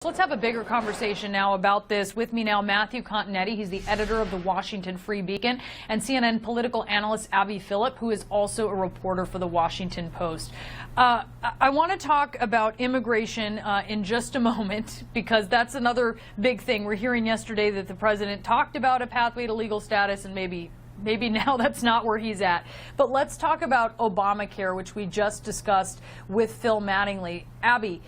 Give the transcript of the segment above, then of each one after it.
Let's have a bigger conversation now about this. With me now, Matthew Continetti. He's the editor of the Washington Free Beacon, and CNN political analyst Abby Phillip, who is also a reporter for the Washington Post. I want to talk about immigration in just a moment, because that's another big thing. We're hearing yesterday that the president talked about a pathway to legal status, and maybe now that's not where he's at. But let's talk about Obamacare, which we just discussed with Phil Mattingly. Abby,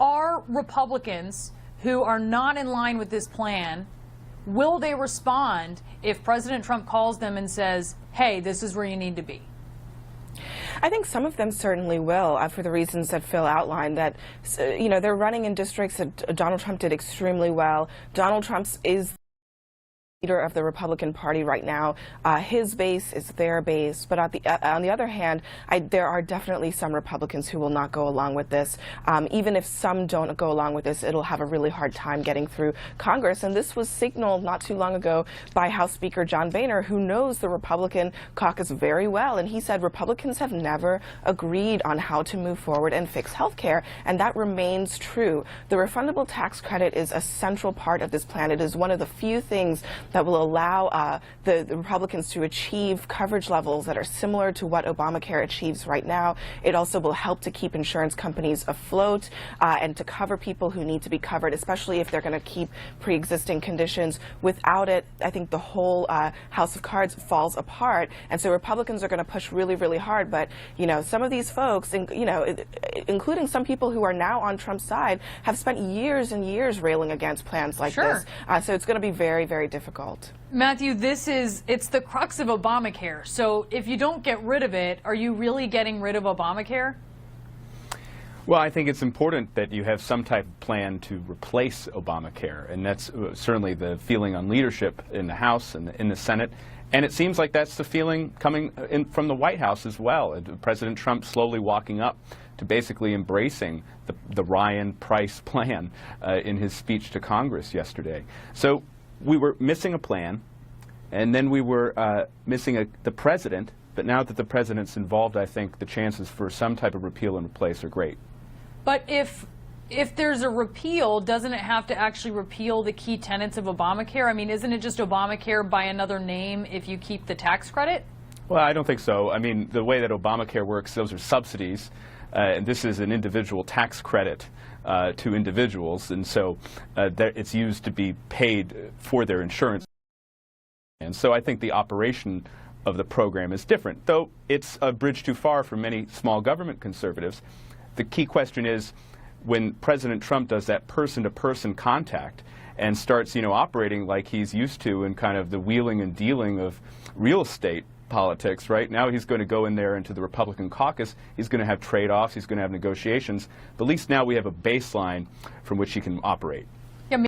are Republicans who are not in line with this plan, will they respond if President Trump calls them and says, hey, this is where you need to be? I think some of them certainly will, for the reasons that Phil outlined, that, they're running in districts that Donald Trump did extremely well. Donald Trump is leader of the Republican Party right now. His base is their base, but on the other hand, there are definitely some Republicans who will not go along with this. Even if some don't go along with this, it'll have a really hard time getting through Congress. And this was signaled not too long ago by House Speaker John Boehner, who knows the Republican caucus very well. And he said Republicans have never agreed on how to move forward and fix health care, and that remains true. The refundable tax credit is a central part of this plan. It is one of the few things that will allow the Republicans to achieve coverage levels that are similar to what Obamacare achieves right now. It also will help to keep insurance companies afloat and to cover people who need to be covered, especially if they're going to keep pre-existing conditions. Without it, I think the whole house of cards falls apart. And so Republicans are going to push really, really hard. But, some of these folks, including some people who are now on Trump's side, have spent years and years railing against plans like this. So it's going to be very, very difficult. Matthew, it's the crux of Obamacare. So if you don't get rid of it, are you really getting rid of Obamacare? Well, I think it's important that you have some type of plan to replace Obamacare, and that's certainly the feeling on leadership in the House and in the Senate. And it seems like that's the feeling coming in from the White House as well. President Trump slowly walking up to basically embracing the Ryan Price plan in his speech to Congress yesterday. So we were missing a plan, and then we were missing the president. But now that the president's involved, I think the chances for some type of repeal and replace are great. But if there's a repeal, doesn't it have to actually repeal the key tenets of Obamacare? I mean, isn't it just Obamacare by another name if you keep the tax credit? Well, I don't think so. I mean, the way that Obamacare works, those are subsidies, and this is an individual tax credit to individuals, and so it's used to be paid for their insurance. And so I think the operation of the program is different, though it's a bridge too far for many small government conservatives. The key question is, when President Trump does that person-to-person contact and starts, operating like he's used to in kind of the wheeling and dealing of real estate politics, right? Now he's going to go in there into the Republican caucus. He's going to have trade-offs. He's going to have negotiations. But at least now we have a baseline from which he can operate.